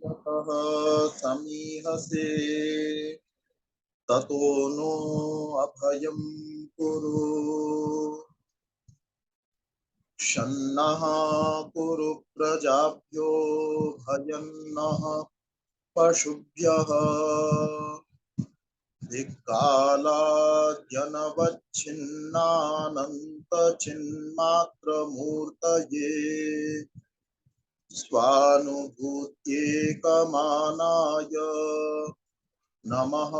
ततः समीहसे ततो नो अभयं कुरु शन्नः कुरु प्रजाभ्यो भयन्नः पशुभ्यः धिक्कालाद्यनवच्छिन्नानन्तचिन्मात्रमूर्तये स्वानुभूत्येकमानाय नमः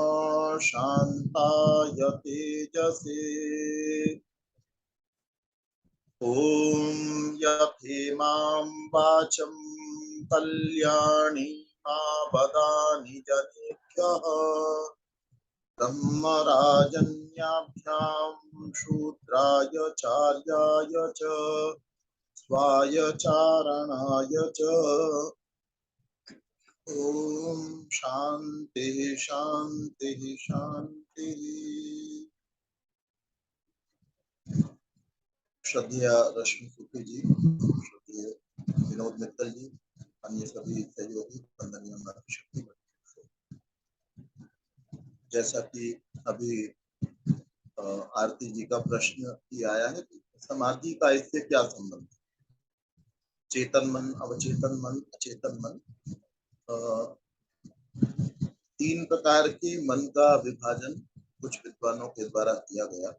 शान्ताय तेजसे ॐ यथेमां वाचं कल्याणी मा वदानि जनेभ्यः ब्रह्मराजन्याभ्यां शूद्राय चार्याय च स्वायचारणाय च ओम शांति शांति शांति। श्रद्धेय रश्मि सुखी जी, श्रद्धेय विनोद मित्तल जी, अन्य सभी सहयोगी वंदनीय शक्ति। जैसा कि अभी आरती जी का प्रश्न ही आया है, समाधि का इससे क्या संबंध? चेतन मन, अवचेतन मन, अचेतन मन, तीन प्रकार के मन का विभाजन कुछ विद्वानों के द्वारा किया गया।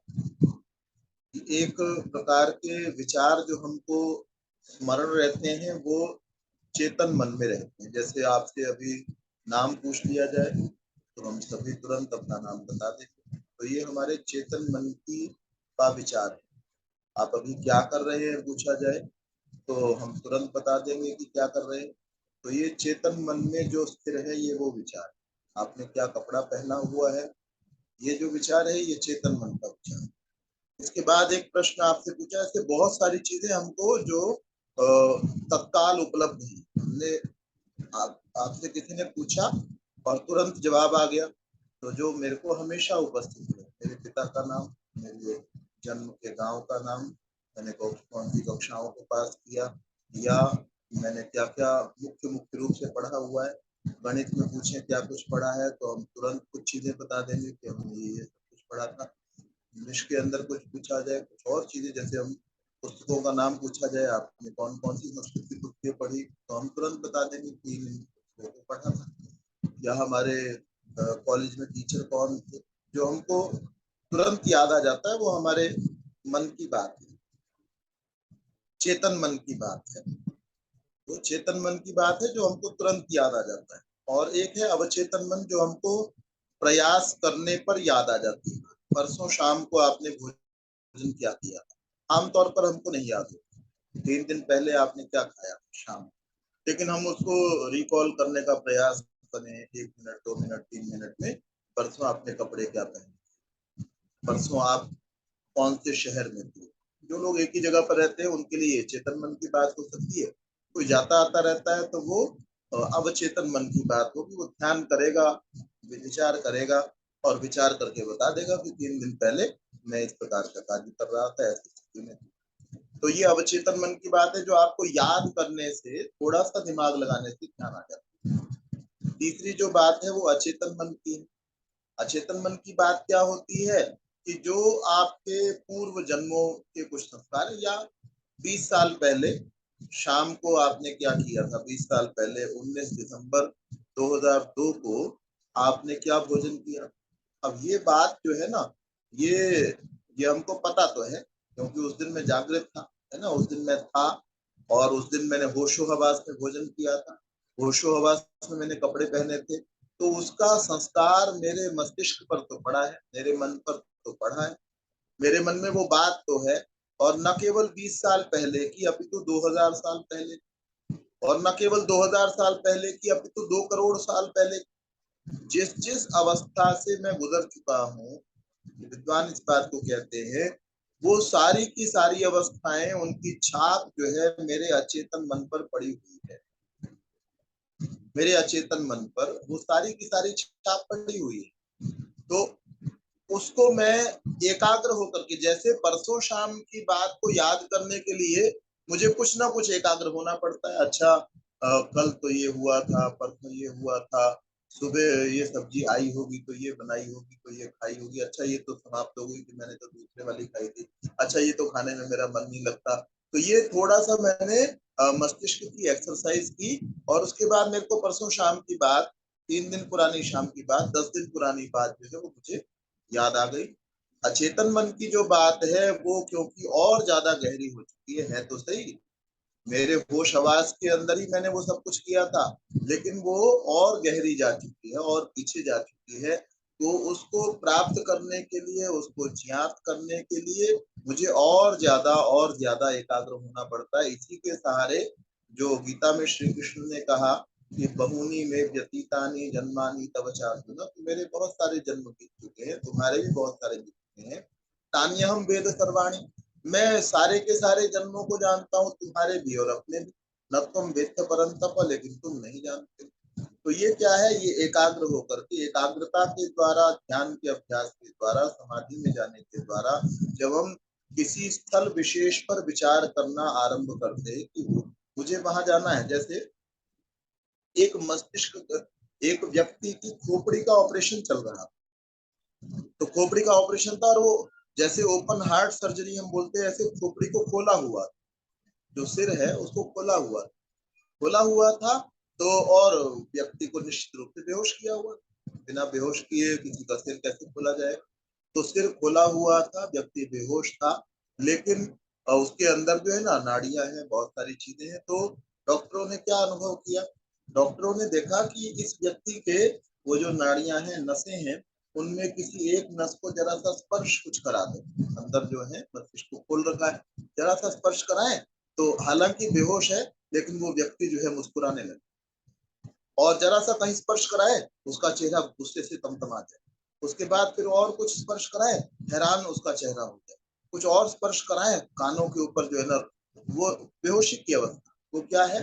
एक प्रकार के विचार जो हमको स्मरण रहते हैं वो चेतन मन में रहते हैं। जैसे आपसे अभी नाम पूछ लिया जाए तो हम सभी तुरंत अपना नाम बता देंगे, तो ये हमारे चेतन मन की का विचार है। आप अभी क्या कर रहे हैं पूछा जाए तो हम तुरंत बता देंगे कि क्या कर रहे हैं। तो ये चेतन मन में जो स्थिर है ये वो विचार। आपने क्या कपड़ा पहना हुआ है, ये जो विचार है ये चेतन मन का विचार। इसके बाद एक प्रश्न आपसे पूछा, ऐसे बहुत सारी चीजें हमको जो तत्काल उपलब्ध है। हमने आपसे किसी ने पूछा और तुरंत जवाब आ गया, तो जो मेरे को हमेशा उपस्थित है, मेरे पिता का नाम, मेरे जन्म के गांव का नाम, मैंने कौन सी कक्षाओं को पास किया, या मैंने क्या क्या मुख्य रूप से पढ़ा हुआ है। गणित में पूछे क्या कुछ पढ़ा है तो हम तुरंत कुछ चीजें बता देंगे कि हमने ये सब कुछ पढ़ा था। इंग्लिश के अंदर कुछ पूछा जाए, कुछ और चीजें, जैसे हम पुस्तकों का नाम पूछा जाए, आपने कौन कौन सी संस्कृत की पुस्तकें पढ़ी, तो हम तुरंत बता देंगे कि इन पुस्तकों को पढ़ा था। या हमारे कॉलेज में टीचर कौन थे, जो हमको तुरंत याद आ जाता है, वो हमारे मन की बात है, चेतन मन की बात है। वो चेतन मन की बात है जो हमको तुरंत याद आ जाता है। और एक है अवचेतन मन, जो हमको प्रयास करने पर याद आ जाती है। परसों शाम को आपने भोजन क्या किया, आमतौर पर हमको नहीं याद होता 3 दिन पहले आपने क्या खाया शाम, लेकिन हम उसको रिकॉल करने का प्रयास करें 1 मिनट 2 मिनट 3 मिनट में। परसों आपने कपड़े क्या पहने, परसों आप कौन से शहर में थे। जो लोग एक ही जगह पर रहते हैं उनके लिए चेतन मन की बात हो सकती है। कोई जाता आता रहता है तो वो अवचेतन मन की बात होगी। वो ध्यान करेगा, विचार करेगा और विचार करके बता देगा कि 3 दिन पहले मैं इस प्रकार का कार्य कर रहा था, ऐसी स्थिति में। तो ये अवचेतन मन की बात है जो आपको याद करने से, थोड़ा सा दिमाग लगाने से ध्यान आ जाता है। तीसरी जो बात है वो अचेतन मन की है। अचेतन मन की बात क्या होती है कि जो आपके पूर्व जन्मों के कुछ संस्कार, या 20 साल पहले शाम को आपने क्या किया था, 20 साल पहले 19 दिसंबर 2002 को आपने क्या भोजन किया। अब ये बात जो है ना, ये हमको पता तो है क्योंकि उस दिन मैं जागृत था, है ना, उस दिन मैं था। और उस दिन मैंने होशो हवास में भोजन किया था, होशो हवास में मैंने कपड़े पहने थे, तो उसका संस्कार मेरे मस्तिष्क पर तो पड़ा है, मेरे मन पर तो पड़ा है, मेरे मन में वो बात तो है। और न केवल 20 साल पहले की अपितु 2000 साल पहले, और न केवल 2000 साल पहले की अपितु 2 करोड़ साल पहले, जिस जिस अवस्था से मैं गुजर चुका हूँ, विद्वान इस बात को कहते हैं, वो सारी की सारी अवस्थाएं, उनकी छाप जो है मेरे अचेतन मन पर पड़ी हुई है। मेरे अचेतन मन पर वो सारी की सारी छाप पड़ी हुई है। तो उसको मैं एकाग्र होकर के, जैसे परसों शाम की बात को याद करने के लिए मुझे कुछ ना कुछ एकाग्र होना पड़ता है। अच्छा कल तो ये हुआ था, परसों ये हुआ था, सुबह ये सब्जी आई होगी तो ये बनाई होगी तो ये खाई होगी, अच्छा ये तो समाप्त हो गई थी, मैंने तो दूसरे वाली खाई थी, अच्छा ये तो खाने में मेरा मन नहीं लगता। तो ये थोड़ा सा मैंने मस्तिष्क की एक्सरसाइज की। और उसके बाद मेरे को परसों शाम की बात, 3 दिन पुरानी शाम की बात, 10 दिन पुरानी बात जो है वो मुझे याद आ गई। अचेतन मन की जो बात है वो क्योंकि और ज्यादा गहरी हो चुकी है तो सही, मेरे होश हवास के अंदर ही मैंने वो सब कुछ किया था, लेकिन वो और गहरी जा चुकी है और पीछे जा चुकी है। तो उसको प्राप्त करने के लिए, उसको ज्ञात करने के लिए मुझे और ज्यादा एकाग्र होना पड़ता है। इसी के सहारे जो गीता में श्री कृष्ण ने कहा कि बहुनी में व्यतीतानि जन्मानि तव चार्जुन, तो मेरे बहुत सारे जन्म बीत चुके हैं, तुम्हारे भी बहुत सारे बीत चुके हैं। तान्यहम वेद सर्वाणि, मैं सारे के सारे जन्मों को जानता हूँ, तुम्हारे भी और अपने भी। न तुम वेत्त परंतप, लेकिन तुम नहीं जानते। तो ये क्या है, ये एकाग्र होकर के, एकाग्रता के द्वारा, ध्यान के अभ्यास के द्वारा, समाधि में जाने के द्वारा जब हम किसी स्थल विशेष पर विचार करना आरंभ करते हैं कि मुझे वहां जाना है, जैसे एक मस्तिष्क, एक व्यक्ति की खोपड़ी का ऑपरेशन चल रहा था, तो खोपड़ी का ऑपरेशन था और वो जैसे ओपन हार्ट सर्जरी हम बोलते हैं, ऐसे खोपड़ी को खोला हुआ, जो सिर है उसको खोला हुआ था। तो और व्यक्ति को निश्चित रूप से बेहोश किया हुआ, बिना बेहोश किए किसी का सिर कैसे खोला जाए। तो सिर खोला हुआ था, व्यक्ति बेहोश था, लेकिन उसके अंदर जो है ना नाड़ियां हैं, बहुत सारी चीजें हैं। तो डॉक्टरों ने क्या अनुभव किया, डॉक्टरों ने देखा कि इस व्यक्ति के वो जो नाड़ियां हैं, नसें हैं, उनमें किसी एक नस को जरा सा स्पर्श कुछ करा दे, अंदर जो है मस्तिष्क को खोल रखा है, जरा सा स्पर्श कराएं, तो हालांकि बेहोश है लेकिन वो व्यक्ति जो है मुस्कुराने लगे, और जरा सा कहीं स्पर्श कराए, उसका चेहरा गुस्से से तमतमा जाए। उसके बाद फिर और कुछ स्पर्श कराए, हैरान उसका चेहरा हो जाए। कुछ और स्पर्श कराए कानों के ऊपर जो है ना, वो बेहोशी की अवस्था। वो क्या है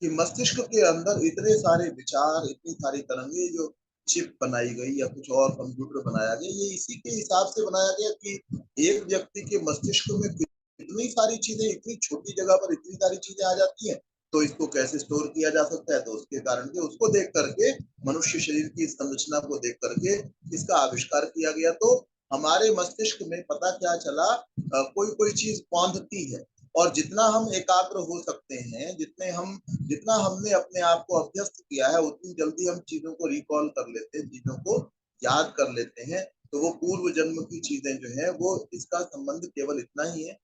कि मस्तिष्क के अंदर इतने सारे विचार, इतनी सारी तरंगे जो चिप बनाई गई या कुछ और कंप्यूटर बनाया गया, ये इसी के हिसाब से बनाया गया कि एक व्यक्ति के मस्तिष्क में इतनी सारी चीजें, इतनी छोटी जगह पर इतनी सारी चीजें आ जाती हैं, तो इसको कैसे स्टोर किया जा सकता है। तो उसके कारण के उसको देख करके, मनुष्य शरीर की संरचना को देख करके इसका आविष्कार किया गया। तो हमारे मस्तिष्क में पता क्या चला, कोई कोई चीज पौंधती है, और जितना हम एकाग्र हो सकते हैं, जितना हमने अपने आप को अभ्यस्त किया है, उतनी जल्दी हम चीजों को रिकॉल कर लेते हैं, चीजों को याद कर लेते हैं। तो वो पूर्व जन्म की चीजें जो है, वो इसका संबंध केवल इतना ही है।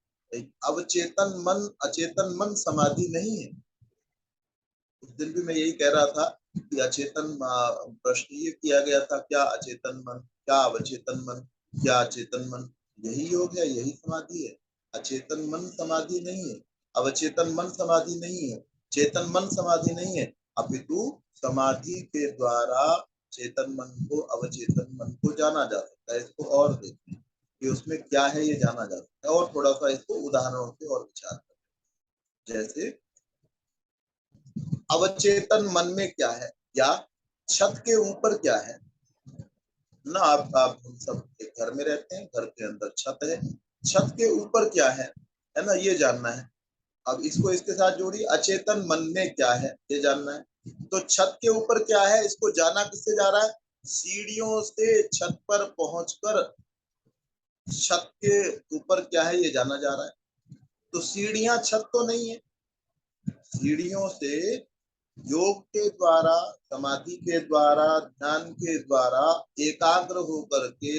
अवचेतन मन, अचेतन मन समाधि नहीं है। उस दिन भी मैं यही कह रहा था कि अचेतन, प्रश्न ये किया गया था, क्या अचेतन मन, क्या अवचेतन मन, क्या अचेतन मन, यही योग है, यही समाधि है। अचेतन मन समाधि नहीं है, अवचेतन मन समाधि नहीं है, चेतन मन समाधि नहीं है, अपितु समाधि के द्वारा चेतन मन को, अवचेतन मन को जाना जा सकता है। इसको और देखें कि उसमें क्या है, ये जाना जा सकता है, और थोड़ा सा इसको उदाहरणों से और विचार करें। जैसे अवचेतन मन में क्या है, या छत के ऊपर क्या है ना। आप हम सब एक घर में रहते हैं, घर के अंदर छत है, छत के ऊपर क्या है ना, ये जानना है। अब इसको इसके साथ जोड़िए, अचेतन मन में क्या है ये जानना है। तो छत के ऊपर क्या है, इसको जाना किससे जा रहा है, सीढ़ियों से छत पर पहुंचकर छत के ऊपर क्या है ये जाना जा रहा है। तो सीढ़ियां छत तो नहीं है, सीढ़ियों से योग के द्वारा, समाधि के द्वारा, ध्यान के द्वारा एकाग्र होकर के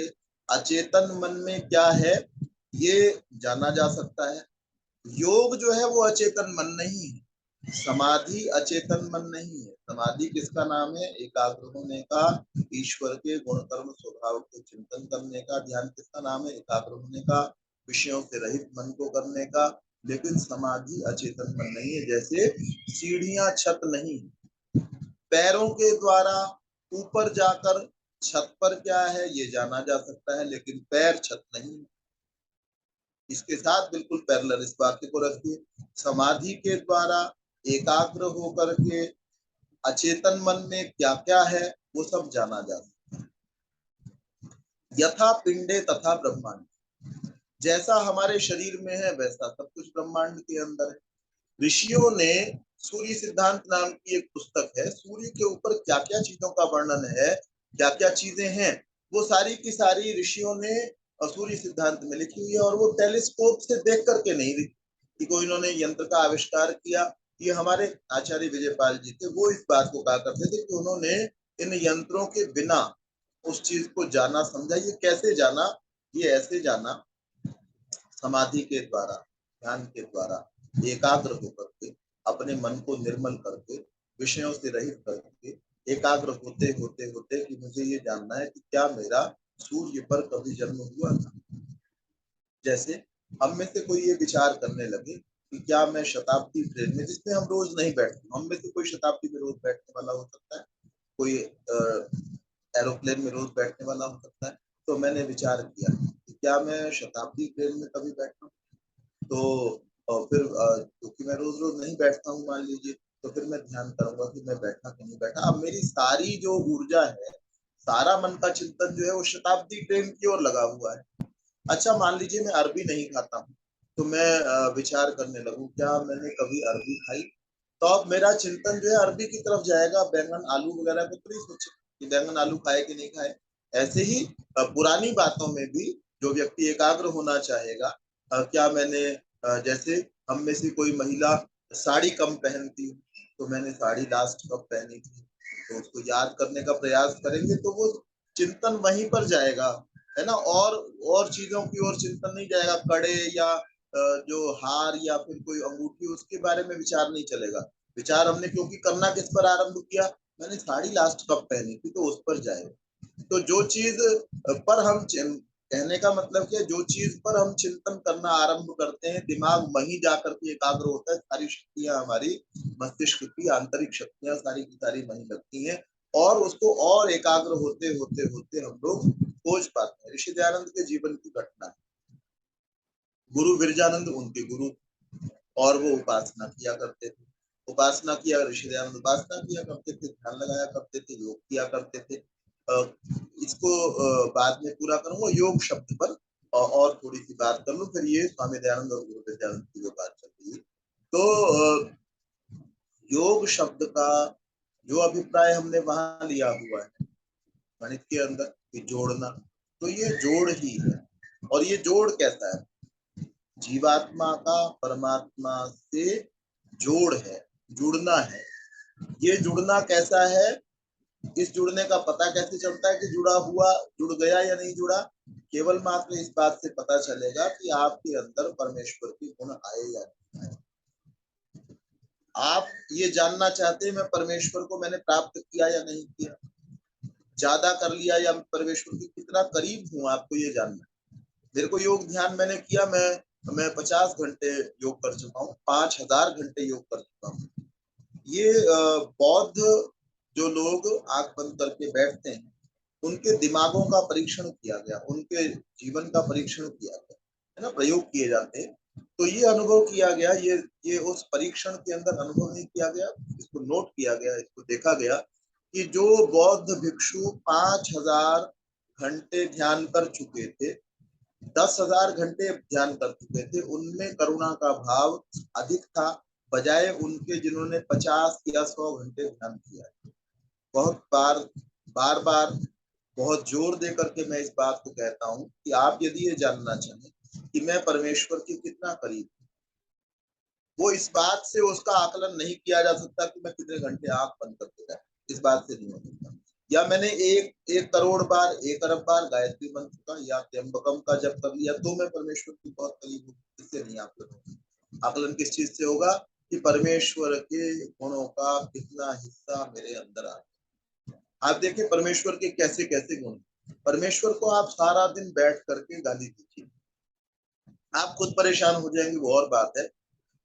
अचेतन मन में क्या है ये जाना जा सकता है। योग जो है वो अचेतन मन नहीं है, समाधि अचेतन मन नहीं है। समाधि किसका नाम है, एकाग्र होने का, ईश्वर के गुण कर्म स्वभाव के चिंतन करने का। ध्यान किसका नाम है, एकाग्र होने का, विषयों से रहित मन को करने का। लेकिन समाधि अचेतन मन नहीं है। जैसे सीढ़ियां छत नहीं, पैरों के द्वारा ऊपर जाकर छत पर क्या है ये जाना जा सकता है, लेकिन पैर छत नहीं। इसके साथ बिल्कुल पैरेलल इस वाक्य को रखिए, समाधि के द्वारा एकाग्र होकर के अचेतन मन में क्या क्या है वो सब जाना जा सकता है। यथा पिंडे तथा ब्रह्मांड, जैसा हमारे शरीर में है वैसा सब कुछ ब्रह्मांड के अंदर है। ऋषियों ने सूर्य सिद्धांत नाम की एक पुस्तक है, सूर्य के ऊपर क्या क्या चीजों का वर्णन है, क्या क्या चीजें हैं, वो सारी की सारी ऋषियों ने सूर्य सिद्धांत में लिखी हुई है। और वो टेलीस्कोप से देख करके नहीं लिखी कि कोई इन्होंने यंत्र का आविष्कार किया। ये हमारे आचार्य विजयपाल जी थे, वो इस बात को कहा करते थे कि उन्होंने इन यंत्रों के बिना उस चीज को जाना, समझा। ये कैसे जाना? ये ऐसे जाना, समाधि के द्वारा, ध्यान के द्वारा, एकाग्र होकर के, अपने मन को निर्मल करके, विषयों से रहित करके, एकाग्र होते होते होते कि मुझे ये जानना है कि क्या मेरा सूर्य पर कभी जन्म हुआ था। जैसे हम में से कोई ये विचार करने लगे कि क्या मैं शताब्दी ट्रेन में, जिसमें हम रोज नहीं बैठते, हम में से कोई शताब्दी में रोज बैठने वाला हो सकता है, कोई एरोप्लेन में रोज बैठने वाला हो सकता है। तो मैंने विचार किया कि क्या मैं शताब्दी ट्रेन में कभी बैठा हूँ? तो फिर क्योंकि मैं रोज रोज नहीं बैठता हूँ मान लीजिए, तो फिर मैं ध्यान करूंगा कि मैं बैठा कि नहीं बैठा। अब मेरी सारी जो ऊर्जा है, सारा मन का चिंतन जो है वो शताब्दी ट्रेन की ओर लगा हुआ है। अच्छा मान लीजिए मैं अरबी नहीं खाता हूँ, तो मैं विचार करने लगूं क्या मैंने कभी अरबी खाई, तो अब मेरा चिंतन जो है अरबी की तरफ जाएगा, बैंगन आलू वगैरह को तो नहीं सोचे कि बैंगन आलू खाए कि नहीं खाए। ऐसे ही पुरानी बातों में भी जो व्यक्ति एकाग्र होना चाहेगा, क्या मैंने जैसे हम में से कोई महिला साड़ी कम पहनती, तो मैंने साड़ी लास्ट कब पहनी थी, तो उसको याद करने का प्रयास करेंगे तो वो चिंतन वहीं पर जाएगा, है ना। और चीजों की ओर चिंतन नहीं जाएगा, कड़े या जो हार या फिर कोई अंगूठी, उसके बारे में विचार नहीं चलेगा। विचार हमने क्योंकि करना किस पर आरंभ किया, मैंने साड़ी लास्ट कब पहनी थी, तो उस पर जाएगा। तो जो चीज पर हम, कहने का मतलब क्या, जो चीज पर हम चिंतन करना आरंभ करते हैं, दिमाग वहीं जाकर के एकाग्र होता है, सारी शक्तियां हमारी, मस्तिष्क की आंतरिक शक्तियां सारी की सारी वहीं लगती हैं, और उसको और एकाग्र होते होते होते हम लोग खोज पाते हैं। ऋषि दयानंद के जीवन की घटना है। गुरु विरजानंद उनके गुरु, और वो उपासना किया करते थे। उपासना किया, ऋषि दयानंद उपासना किया करते थे, ध्यान लगाया करते थे, योग किया करते थे। इसको बाद में पूरा करूंगा योग शब्द पर, और थोड़ी सी बात कर लूं, फिर ये स्वामी दयानंद और गुरु विद्यानंद की जो बात चल रही है। तो योग शब्द का जो अभिप्राय हमने वहां लिया हुआ है गणित के अंदर कि जोड़ना, तो ये जोड़ ही है। और ये जोड़ कैसा है? जीवात्मा का परमात्मा से जोड़ है, जुड़ना है। ये जुड़ना कैसा है? इस जुड़ने का पता कैसे चलता है कि जुड़ा हुआ जुड़ गया या नहीं जुड़ा? केवल मात्र इस बात से पता चलेगा कि आपके अंदर परमेश्वर के गुण आए या नहीं आए। आप ये जानना चाहते हैं मैं परमेश्वर को मैंने प्राप्त किया या नहीं किया, ज्यादा कर लिया या परमेश्वर के कितना करीब हूं, आपको ये जानना है। मेरे को योग ध्यान मैंने किया, मैं 50 घंटे योग कर चुका हूँ, 5000 घंटे योग कर चुका हूँ। ये बौद्ध जो लोग आंख बंद करके बैठते हैं, उनके दिमागों का परीक्षण किया गया, उनके जीवन का परीक्षण किया गया, है ना, प्रयोग किए जाते हैं। तो ये अनुभव किया गया, ये उस परीक्षण के अंदर अनुभव नहीं किया गया, इसको नोट किया गया, इसको देखा गया कि जो बौद्ध भिक्षु 5000 घंटे ध्यान कर चुके थे, 10,000 घंटे ध्यान कर चुके थे, उनमें करुणा का भाव अधिक था, बजाय उनके जिन्होंने 50 या 100 घंटे ध्यान किया। बहुत बार बार बार बहुत जोर दे करके मैं इस बात को कहता हूँ कि आप यदि ये जानना चाहें कि मैं परमेश्वर के कितना करीब हूँ, वो इस बात से उसका आकलन नहीं किया जा सकता कि मैं कितने घंटे आंख बंद करके बैठा, इस बात से नहीं हो सकता। या मैंने एक करोड़ बार, 1 अरब बार गायत्री मंत्र का या त्र्यंबकम का जप कर लिया तो मैं परमेश्वर के बहुत करीब हूँ, इससे नहीं आकलन होगा। आकलन किस चीज से होगा कि परमेश्वर के गुणों का कितना हिस्सा मेरे अंदर आ। आप देखिए परमेश्वर के कैसे कैसे गुण। परमेश्वर को आप सारा दिन बैठ करके गाली दीजिए, आप खुद परेशान हो जाएंगे, वो और बात है।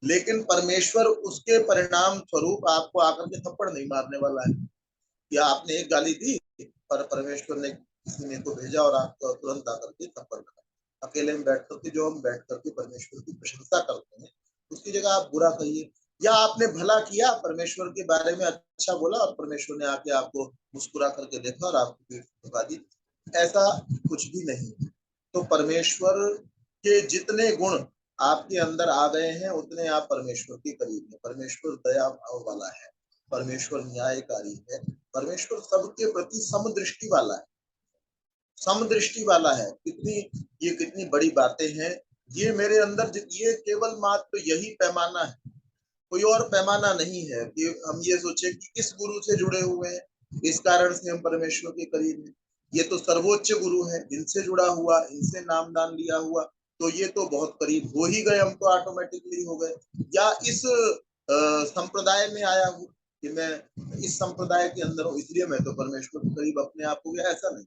लेकिन परमेश्वर उसके परिणाम स्वरूप आपको आकर के थप्पड़ नहीं मारने वाला है। या आपने एक गाली दी, पर परमेश्वर ने किसी ने को भेजा और आपको तुरंत आकर के थप्पड़ लगा। अकेले में बैठ करके जो हम बैठ करके परमेश्वर की प्रशंसा करते हैं, उसकी जगह आप बुरा कहिए। या आपने भला किया, परमेश्वर के बारे में अच्छा बोला और परमेश्वर ने आके आपको मुस्कुरा करके देखा और आपको पीठ थपका दी, ऐसा कुछ भी नहीं। तो परमेश्वर के जितने गुण आपके अंदर आ गए हैं उतने आप परमेश्वर के करीब हैं। परमेश्वर दया भाव वाला है, परमेश्वर न्यायकारी है, परमेश्वर सबके प्रति समदृष्टि वाला है, समदृष्टि वाला है। ये कितनी बड़ी बातें हैं। ये मेरे अंदर ये केवल मात्र यही पैमाना है, कोई और पैमाना नहीं है कि हम ये सोचे कि इस गुरु से जुड़े हुए हैं इस कारण से हम परमेश्वर के करीब हैं। ये तो सर्वोच्च गुरु है, इनसे जुड़ा हुआ, इनसे नाम दान लिया हुआ, तो ये तो बहुत करीब हो ही गए, हम तो ऑटोमेटिकली हो गए। या इस संप्रदाय में आया हूँ कि मैं इस संप्रदाय के अंदर हूँ इसलिए मैं तो परमेश्वर के करीब अपने आप हो गया, ऐसा नहीं।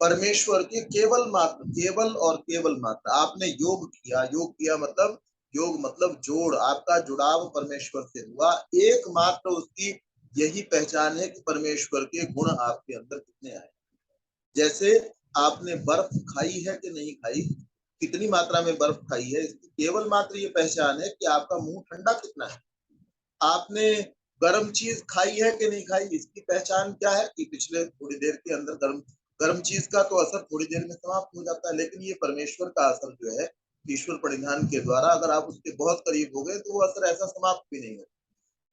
परमेश्वर के केवल मात्र, केवल और केवल मात्र आपने योग किया, योग किया मतलब, योग मतलब जोड़, आपका जुड़ाव परमेश्वर से हुआ, एकमात्र उसकी यही पहचान है कि परमेश्वर के गुण आपके अंदर कितने आए। जैसे आपने बर्फ खाई है कि नहीं खाई, कितनी मात्रा में बर्फ खाई है, इसकी केवल मात्र ये पहचान है कि आपका मुंह ठंडा कितना है। आपने गर्म चीज खाई है कि नहीं खाई, इसकी पहचान क्या है कि पिछले थोड़ी देर के अंदर गर्म गर्म चीज का तो असर थोड़ी देर में समाप्त हो जाता है, लेकिन ये परमेश्वर का असर जो है ईश्वर परिधान के द्वारा अगर आप उसके बहुत करीब हो गए तो वो असर ऐसा समाप्त भी नहीं होता।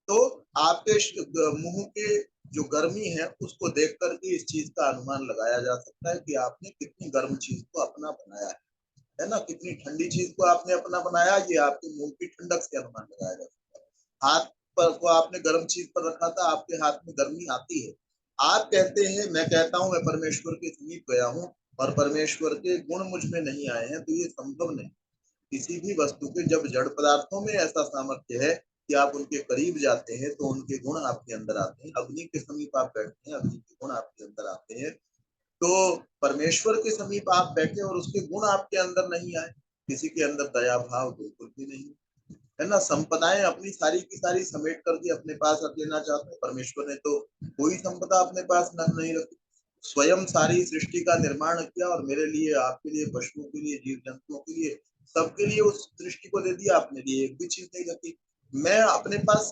तो आपके मुंह के जो गर्मी है उसको देख करके इस चीज का अनुमान लगाया जा सकता है कि आपने कितनी गर्म चीज को अपना बनाया है ना, कितनी ठंडी चीज को आपने अपना बनाया, ये आपके मुंह की ठंडक से अनुमान लगाया जा सकता है। हाथ पर को आपने गर्म चीज पर रखा था, आपके हाथ में गर्मी आती है। आप कहते हैं, मैं कहता हूं मैं परमेश्वर के समीप गया हूं और परमेश्वर के गुण मुझ में नहीं आए हैं, तो ये संभव नहीं। किसी भी वस्तु के जब जड़ पदार्थों में ऐसा सामर्थ्य है कि आप उनके करीब जाते हैं तो उनके गुण आपके अंदर आते हैं। अग्नि के समीप आप बैठते हैं, अग्नि के गुण आपके अंदर आते हैं। तो परमेश्वर के समीप आप बैठे और उसके गुण आपके अंदर नहीं आए, किसी के अंदर दया भाव बिल्कुल भी नहीं है ना। संपदाएं अपनी सारी की सारी समेट करके अपने पास रख लेना चाहते हैं, परमेश्वर ने तो कोई संपदा अपने पास नहीं रखी। स्वयं सारी सृष्टि का निर्माण किया और मेरे लिए, आपके लिए, पशुओं के लिए, जीव जंतुओं के लिए, सबके लिए उस सृष्टि को दे दिया। अपने लिए एक भी चीज नहीं रखी। मैं अपने पास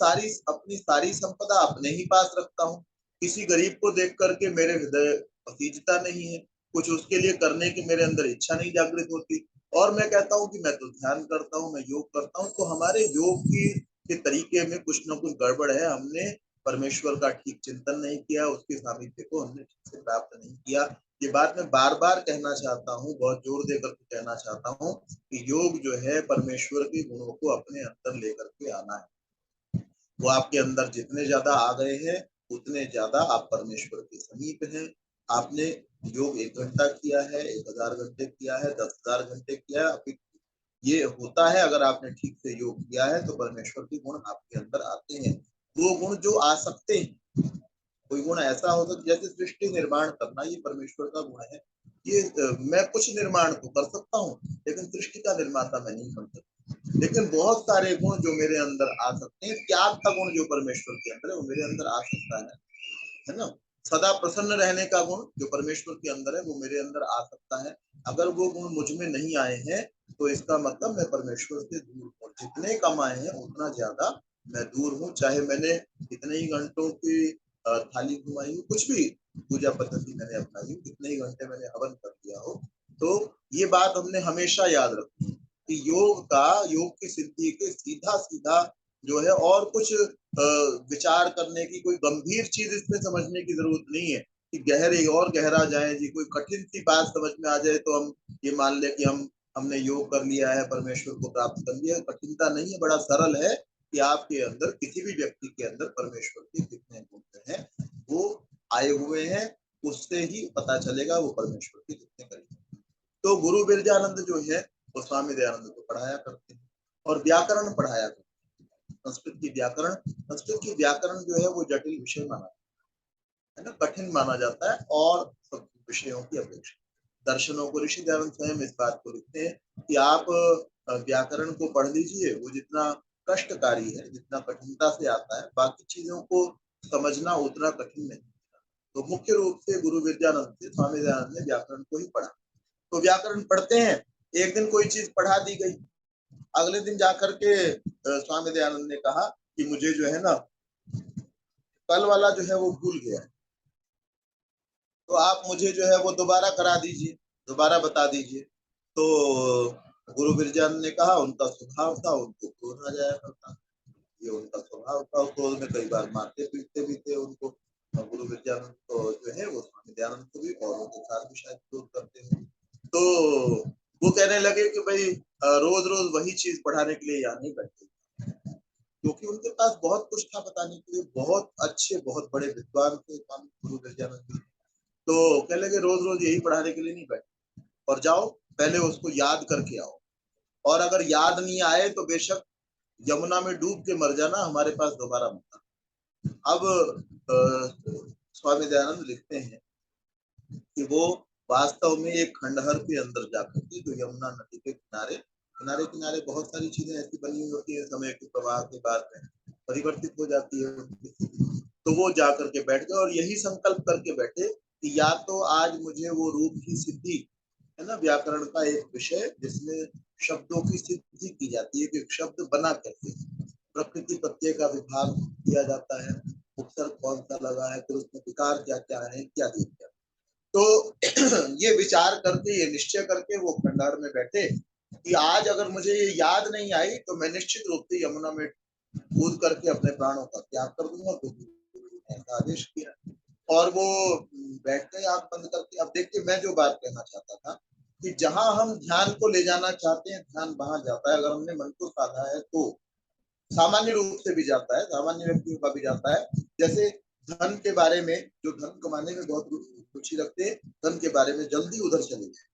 अपनी सारी संपदा अपने ही पास रखता हूँ। किसी गरीब को देख करके मेरे हृदय पसीजता नहीं है, कुछ उसके लिए करने की मेरे अंदर इच्छा नहीं जागृत होती। और मैं कहता हूँ कि मैं तो ध्यान करता हूँ, मैं योग करता हूँ, तो हमारे योग की के तरीके में कुछ ना कुछ गड़बड़ है। हमने परमेश्वर का ठीक चिंतन नहीं किया, उसके सामिप्य को हमने ठीक से प्राप्त नहीं किया। ये बात मैं बार बार कहना चाहता हूँ, बहुत जोर देकर के कहना चाहता हूँ कि योग जो है परमेश्वर के गुणों को अपने अंदर लेकर के आना है। वो आपके अंदर जितने ज्यादा आ गए हैं उतने ज्यादा आप परमेश्वर के समीप हैं। आपने योग 1 घंटा किया है, 1000 घंटे किया है, 10,000 घंटे किया है, ये होता है। अगर आपने ठीक से योग किया है तो परमेश्वर के गुण आपके अंदर आते हैं। वो गुण जो आ सकते हैं, कोई गुण ऐसा हो सकता जैसे सृष्टि निर्माण करना, ये परमेश्वर का गुण है। ये मैं कुछ निर्माण तो कर सकता हूँ लेकिन सृष्टि का निर्माता मैं नहीं बन सकता। लेकिन बहुत सारे गुण जो मेरे अंदर आ सकते हैं, त्याग का गुण जो परमेश्वर के अंदर है वो मेरे अंदर आ सकता है ना। सदा प्रसन्न रहने का गुण जो परमेश्वर के अंदर है वो मेरे अंदर आ सकता है। अगर वो गुण मुझ में नहीं आए हैं तो इसका मतलब मैं परमेश्वर से दूर हूँ। जितने कम आए हैं उतना ज्यादा मैं दूर हूँ। चाहे मैंने कितने ही घंटों की थाली घुमाई हो, कुछ भी पूजा पद्धति मैंने अपनाई, कितने ही घंटे मैंने हवन कर दिया हो, तो ये बात हमने हमेशा याद रखनी है कि योग की सिद्धि के सीधा सीधा जो है, और कुछ विचार करने की, कोई गंभीर चीज इसमें समझने की जरूरत नहीं है कि गहरे और गहरा जाए जी, कोई कठिन सी बात समझ में आ जाए तो हम ये मान ले कि हमने योग कर लिया है, परमेश्वर को प्राप्त कर लिया। कठिनता नहीं है, बड़ा सरल है कि आपके अंदर, किसी भी व्यक्ति के अंदर परमेश्वर के कितने गुण हैं वो आए हुए हैं, उससे ही पता चलेगा वो परमेश्वर के कितने करीब। तो गुरु बिरजानंद जो है वो स्वामी दयानंद को पढ़ाया करते हैं और व्याकरण पढ़ाया करते हैं। संस्कृत की व्याकरण जो है वो जटिल विषय माना है ना, कठिन माना जाता है और सब विषयों की अपेक्षा। दर्शनों को ऋषि दयानंद स्वयं इस बात को लिखते हैं कि आप व्याकरण को पढ़ लीजिए, वो जितना कष्टकारी है, जितना कठिनता से आता है, बाकी चीजों को समझना उतना कठिन नहीं। तो मुख्य रूप से गुरु विद्यानंद से स्वामी दयानंद ने व्याकरण को ही पढ़ा। तो व्याकरण पढ़ते हैं, एक दिन कोई चीज पढ़ा दी गई, अगले दिन जाकर के स्वामी दयानंद ने कहा कि मुझे जो है ना कल वाला जो है वो भूल गया है, तो आप मुझे जो है वो दोबारा करा दीजिए, दोबारा बता दीजिए। तो गुरु विरजानंद ने कहा उनका स्वभाव था, उनको क्रोध आ जाया करता, ये उनका स्वभाव था। क्रोध में कई बार मारते पीटते भी थे उनको। गुरु विद्यानंद तो जो है वो स्वामी दयानंद को भी औरों के साथ भी शायद क्रोध करते हैं। तो वो कहने लगे कि भाई रोज रोज वही चीज पढ़ाने के लिए यहाँ नहीं बैठे, क्योंकि उनके पास बहुत कुछ था बताने के लिए, बहुत अच्छे बहुत बड़े विद्वान थे स्वामी गुरु विद्यानंद जी। तो कहने लगे रोज रोज यही पढ़ाने के लिए नहीं बैठे, और जाओ पहले उसको याद करके आओ, और अगर याद नहीं आए तो बेशक यमुना में डूब के मर जाना, हमारे पास दोबारा मत आना। अब स्वामी दयानंद लिखते हैं कि वो वास्तव में एक खंडहर के अंदर जाकर के, जो यमुना नदी के किनारे किनारे किनारे बहुत सारी चीजें ऐसी बनी हुई होती है, समय के प्रवाह के बाद में परिवर्तित हो जाती है उनकी स्थिति। तो वो जाकर के बैठ गए और यही संकल्प करके बैठे कि या तो आज मुझे वो रूप की सिद्धि है ना, व्याकरण का एक विषय जिसमें शब्दों की सिद्धि की जाती है कि शब्द बना कैसे, प्रकृति प्रत्यय का विभाग किया जाता है, उपसर्ग कौन सा लगा है, फिर उसमें विकार क्या क्या है इत्यादि। तो ये विचार करके, ये निश्चय करके वो खंडहर में बैठे कि आज अगर मुझे ये याद नहीं आई तो मैं निश्चित रूप से यमुना में कूद करके अपने प्राणों का त्याग कर दूंगा, क्योंकि ऐसा आदेश किया। और वो बैठ गए आंख बंद करके। अब देखिए मैं जो बात कहना चाहता था कि जहां हम ध्यान को ले जाना चाहते हैं, ध्यान वहां जाता है। अगर हमने मन को साधा है तो सामान्य रूप से भी जाता है, सामान्य व्यक्तियों का भी जाता है। जैसे धन के बारे में, जो धन कमाने में बहुत रुचि रखते हैं, धन के बारे में जल्दी उधर चले जाए,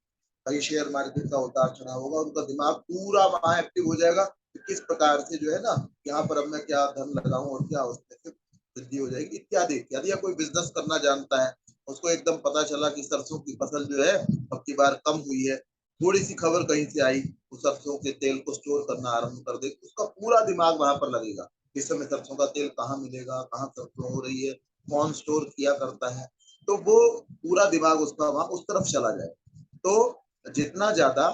कहीं शेयर मार्केट का उतार चढ़ाव होगा, उनका दिमाग पूरा वहां एक्टिव हो जाएगा कि किस प्रकार से जो है ना, यहाँ पर अब मैं क्या धन लगाऊं और क्या उसमें से वृद्धि हो जाएगी इत्यादि इत्यादि। या कोई बिजनेस करना जानता है, उसको एकदम पता चला कि सरसों की फसल जो है अब की बार कम हुई है, थोड़ी सी खबर कहीं से आई, वो सरसों के तेल को स्टोर करना आरंभ कर दे, उसका पूरा दिमाग वहां पर लगेगा। इस समय सरसों का तेल कहाँ मिलेगा, कहाँ सरसों हो रही है, कौन स्टोर किया करता है, तो वो पूरा दिमाग उसका वहां उस तरफ चला जाए। तो जितना ज्यादा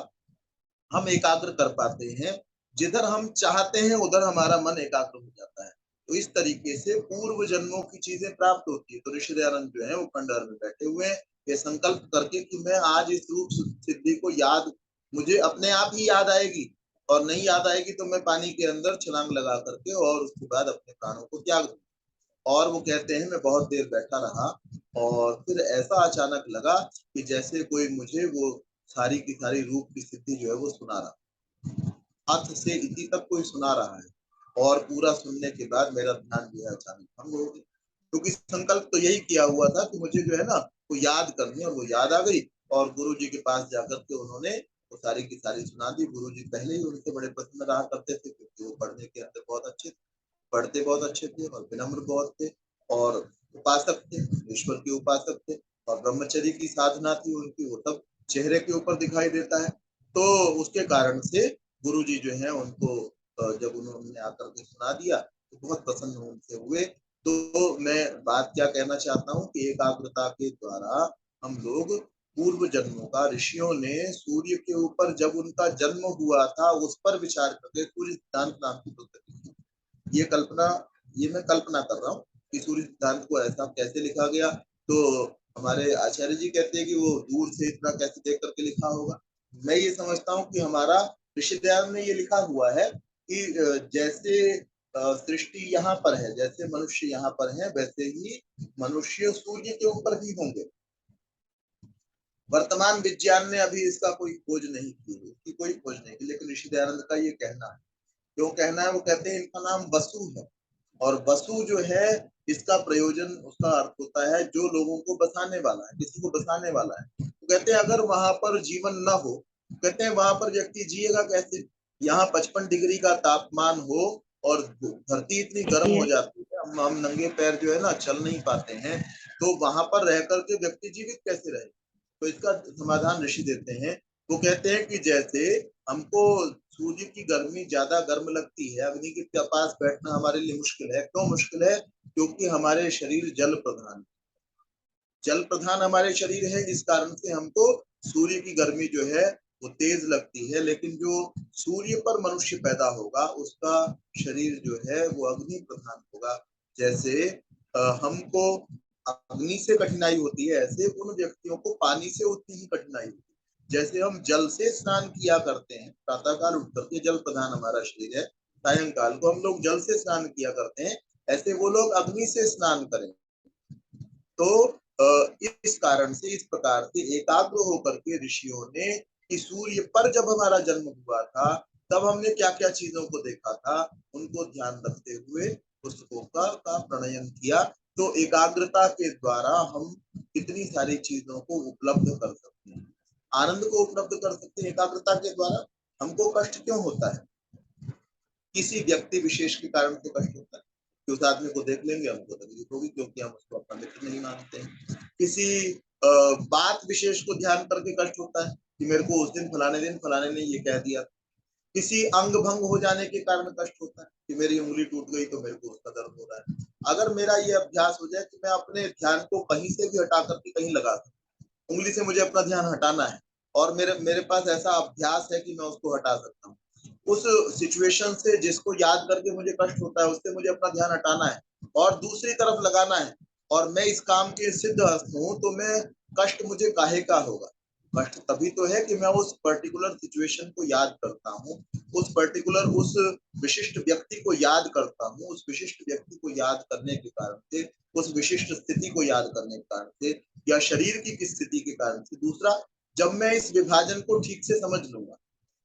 हम एकाग्र कर पाते हैं, जिधर हम चाहते हैं उधर हमारा मन एकाग्र हो जाता है। तो इस तरीके से पूर्व जन्मों की चीजें प्राप्त होती है। तो ऋषि दयानंद जो है वो खंडहर में बैठे हुए हैं, ये संकल्प करके कि मैं आज इस रूप सिद्धि को याद, मुझे अपने आप ही याद आएगी, और नहीं याद आएगी तो मैं पानी के अंदर छलांग लगा करके और उसके बाद अपने प्राणों को त्याग दूंगा। और वो कहते हैं मैं बहुत देर बैठा रहा, और फिर ऐसा अचानक लगा कि जैसे कोई मुझे वो सारी की सारी रूप की सिद्धि जो है वो सुना रहा, अथ से इति तक कोई सुना रहा है। और पूरा सुनने के बाद मेरा ध्यान जो है अचानक भंग हो गया, क्योंकि संकल्प तो यही किया हुआ था कि मुझे जो है ना वो याद करनी, और वो याद आ गई। और गुरु जी के पास जाकर के उन्होंने वो सारी की सारी सुना दी। गुरु जी पहले ही उनसे बड़े प्रसन्न रहा करते थे, क्योंकि वो पढ़ने के अंदर बहुत अच्छे, पढ़ते बहुत अच्छे थे और विनम्र बहुत थे, और उपासक थे, ईश्वर के उपासक थे, और ब्रह्मचर्य की साधना थी उनकी, वो सब चेहरे के ऊपर दिखाई देता है। तो उसके कारण से गुरु जी जो है उनको जब उन्होंने आकर के सुना दिया तो बहुत प्रसन्न उनसे हुए। तो मैं बात क्या कहना चाहता हूँ कि एकाग्रता के द्वारा हम लोग पूर्व जन्मों का, ऋषियों ने सूर्य के ऊपर जब उनका जन्म हुआ था उस पर विचार करके सूर्य सिद्धांत नाम की पुस्तक लिखी। ये कल्पना, ये मैं कल्पना कर रहा हूँ कि सूर्य सिद्धांत को ऐसा कैसे लिखा गया। तो हमारे आचार्य जी कहते हैं कि वो दूर से इतना कैसे देख करके लिखा होगा। मैं ये समझता हूँ कि हमारा ऋषि दयाल ने ये लिखा हुआ है कि जैसे सृष्टि यहाँ पर है, जैसे मनुष्य यहाँ पर है, वैसे ही मनुष्य सूर्य के ऊपर भी होंगे। वर्तमान विज्ञान ने अभी इसका कोई खोज नहीं की, इसकी कोई खोज नहीं की, लेकिन ऋषि दयानंद का ये कहना है। क्यों कहना है? वो कहते हैं इनका नाम वसु है, और वसु जो है इसका प्रयोजन, उसका अर्थ होता है जो लोगों को बसाने वाला है, किसी को बसाने वाला है। तो कहते हैं अगर वहां पर जीवन न हो, कहते हैं वहां पर व्यक्ति जिएगा कैसे? यहाँ 55 डिग्री का तापमान हो और धरती इतनी गर्म हो जाती है, हम नंगे पैर जो है ना चल नहीं पाते हैं, तो वहां पर रह करके व्यक्ति जीवित कैसे रहे? तो इसका समाधान ऋषि देते हैं। वो कहते हैं कि जैसे हमको सूर्य की गर्मी ज्यादा गर्म लगती है, अग्नि के पास बैठना हमारे लिए मुश्किल है। क्यों मुश्किल है? क्योंकि हमारे शरीर जल प्रधान, जल प्रधान हमारे शरीर है, इस कारण से हमको सूर्य की गर्मी जो है वो तेज लगती है। लेकिन जो सूर्य पर मनुष्य पैदा होगा उसका शरीर जो है वो अग्नि प्रधान होगा। जैसे हमको अग्नि से कठिनाई होती है, ऐसे उन व्यक्तियों को पानी से उतनी ही कठिनाई होती है। जैसे हम जल से स्नान किया करते हैं, प्रातःकाल उठ करके जल प्रधान हमारा शरीर है, सायंकाल को हम लोग जल से स्नान किया करते हैं, ऐसे वो लोग अग्नि से स्नान करें। तो इस कारण से, इस प्रकार से एकाग्र होकर के ऋषियों ने कि सूर्य पर जब हमारा जन्म हुआ था तब हमने क्या क्या चीजों को देखा था, उनको ध्यान रखते हुए पुस्तकों का प्रणयन किया। तो एकाग्रता के द्वारा हम कितनी सारी चीजों को उपलब्ध कर सकते हैं, आनंद को उपलब्ध कर सकते हैं एकाग्रता के द्वारा। हमको कष्ट क्यों होता है? किसी व्यक्ति विशेष के कारण से कष्ट होता है कि उस आदमी को देख लेंगे हमको तकलीफ होगी क्योंकि हम उसको अपना मित्र नहीं मानते हैं। किसी बात विशेष को ध्यान करके कष्ट होता है कि मेरे को उस दिन फलाने ने ये कह दिया। किसी अंग भंग हो जाने के कारण कष्ट होता है कि मेरी उंगली टूट गई तो मेरे को उसका दर्द हो रहा है। अगर मेरा ये अभ्यास हो जाए कि मैं अपने ध्यान को कहीं से भी हटा करके कहीं लगा सकूं, उंगली से मुझे अपना ध्यान हटाना है और मेरे मेरे पास ऐसा अभ्यास है कि मैं उसको हटा सकता हूँ, उस सिचुएशन से जिसको याद करके मुझे कष्ट होता है उससे मुझे अपना ध्यान हटाना है और दूसरी तरफ लगाना है, और मैं इस काम के सिद्ध हूँ, तो मैं कष्ट मुझे काहे का होगा? कष्ट तभी तो है कि मैं उस पर्टिकुलर सिचुएशन को याद करता हूँ, उस पर्टिकुलर उस विशिष्ट व्यक्ति को याद करता हूँ, उस विशिष्ट व्यक्ति को याद करने के कारण से, उस विशिष्ट स्थिति को याद करने के कारण से, या शरीर की किस स्थिति के कारण से। दूसरा, जब मैं इस विभाजन को ठीक से समझ लूंगा,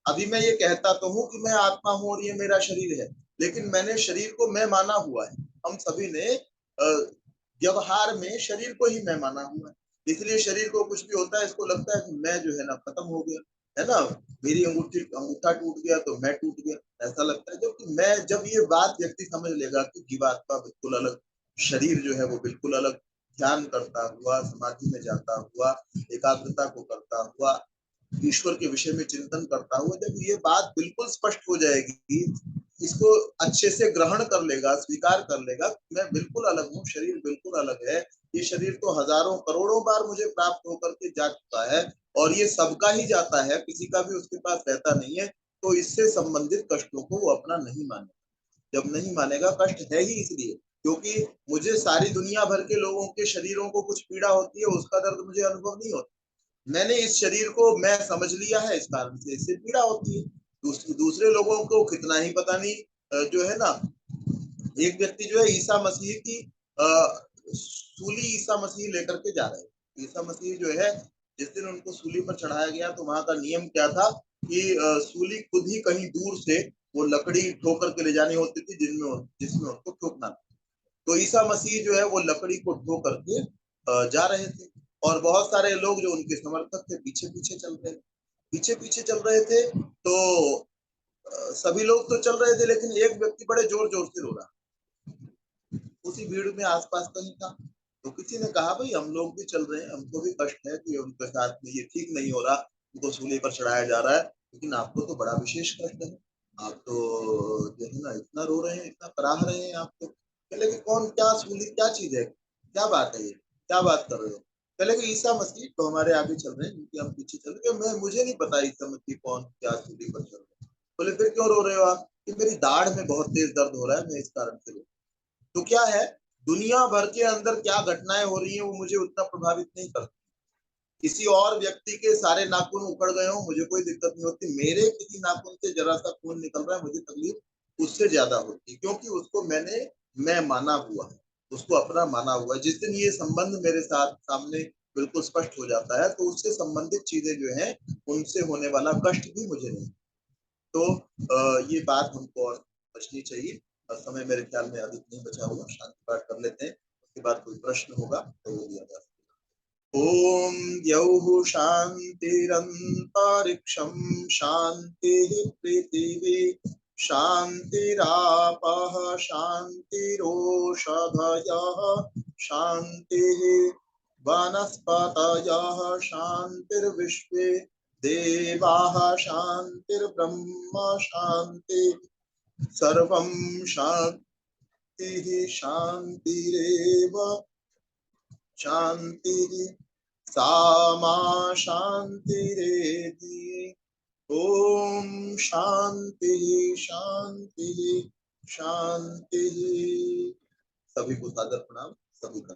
अभी मैं ये कहता तो हूँ कि मैं आत्मा हूँ और ये मेरा शरीर है, लेकिन मैंने शरीर को मैं माना हुआ है। हम सभी ने व्यवहार में शरीर को ही मैं माना हुआ है, इसलिए शरीर को कुछ भी होता है इसको लगता है कि मैं जो है ना खत्म हो गया, है ना, मेरी अंगूठा टूट गया तो मैं टूट गया, ऐसा लगता है। जबकि मैं, जब ये बात व्यक्ति समझ लेगा कि जीवात्मा बिल्कुल अलग, शरीर जो है वो बिल्कुल अलग, ध्यान करता हुआ, समाधि में जाता हुआ, एकाग्रता को करता हुआ, ईश्वर के विषय में चिंतन करता हुआ, जब ये बात बिल्कुल स्पष्ट हो जाएगी, इसको अच्छे से ग्रहण कर लेगा, स्वीकार कर लेगा, मैं बिल्कुल अलग हूँ, शरीर बिल्कुल अलग है, ये शरीर तो हजारों करोड़ों बार मुझे प्राप्त होकर के जा चुका है और ये सबका ही जाता है, किसी का भी उसके पास रहता नहीं है, तो इससे संबंधित कष्टों को वो अपना नहीं मानेगा। जब नहीं मानेगा, कष्ट है ही इसलिए क्योंकि मुझे सारी दुनिया भर के लोगों के शरीरों को कुछ पीड़ा होती है, उसका दर्द मुझे अनुभव नहीं होता। मैंने इस शरीर को मैं समझ लिया है, इस कारण से इससे पीड़ा होती है। दूसरे लोगों को कितना ही पता नहीं, जो है ना, एक व्यक्ति जो है ईसा मसीह की सूली ईसा मसीह लेकर के जा रहे हैं। ईसा मसीह जो है, जिस दिन उनको सूली पर चढ़ाया गया तो वहां का नियम क्या था कि सूली खुद ही कहीं दूर से वो लकड़ी ठोकर के ले जानी होती थी जिसमें उनको ठोकना था। तो ईसा मसीह जो है वो लकड़ी को ठो करके जा रहे थे और बहुत सारे लोग जो उनके समर्थक थे पीछे पीछे चल रहे थे, पीछे पीछे चल रहे थे। तो सभी लोग तो चल रहे थे लेकिन एक व्यक्ति बड़े जोर जोर से रो रहा, उसी भीड़ में आसपास कहीं था। तो किसी ने कहा भाई हम लोग भी चल रहे हैं, हमको भी कष्ट है कि उनके साथ में ये ठीक नहीं हो रहा, उनको सूली पर चढ़ाया जा रहा है, लेकिन आपको तो बड़ा विशेष कष्ट है, आप तो जो है ना इतना रो रहे हैं, इतना कराह रहे हैं, आप तो पहले कि कौन, क्या सूली, क्या चीज है, क्या बात है, ये क्या बात कर रहे हो? पहले कि ईसा मसीह तो हमारे आगे चल रहे हैं, जिनके हम पीछे चल रहे हैं, मैं मुझे नहीं पता ईसा मसीह कौन क्या सूली पर चल रहे हैं। बोले फिर क्यों रो रहे हो आप? कि मेरी दाढ़ में बहुत तेज दर्द हो रहा है, मैं इस कारण से रो। तो क्या है, दुनिया भर के अंदर क्या घटनाएं हो रही हैं वो मुझे उतना प्रभावित नहीं करती। किसी और व्यक्ति के सारे नाखून उखड़ गए हो मुझे कोई दिक्कत नहीं होती, मेरे किसी नाखून से जरा सा खून निकल रहा है मुझे तकलीफ उससे ज्यादा होती है, क्योंकि उसको मैं माना हुआ है, उसको अपना माना हुआ है। जिस दिन ये संबंध मेरे साथ सामने बिल्कुल स्पष्ट हो जाता है तो उससे संबंधित चीजें जो है उनसे होने वाला कष्ट भी मुझे नहीं। तो ये बात हमको और बचनी चाहिए। समय मेरे ख्याल में अधिक नहीं बचा हुआ, शांति पाठ कर लेते हैं, उसके बाद कोई प्रश्न होगा तो वो दिया जा सकता है। ओम द्यौः शांतिरंतरिक्षं शांतिः पृथिवी शांतिरापः शांतिरोषधयः शांतिः वनस्पतयः शांतिर्विश्वे देवाः शांतिर्ब्रह्म शांति सर्वं शांतिः शांतिरेव शांतिः सामा शांतिरेधि। ओम शांति शांति शांति। सभी को सादर प्रणाम, सभी का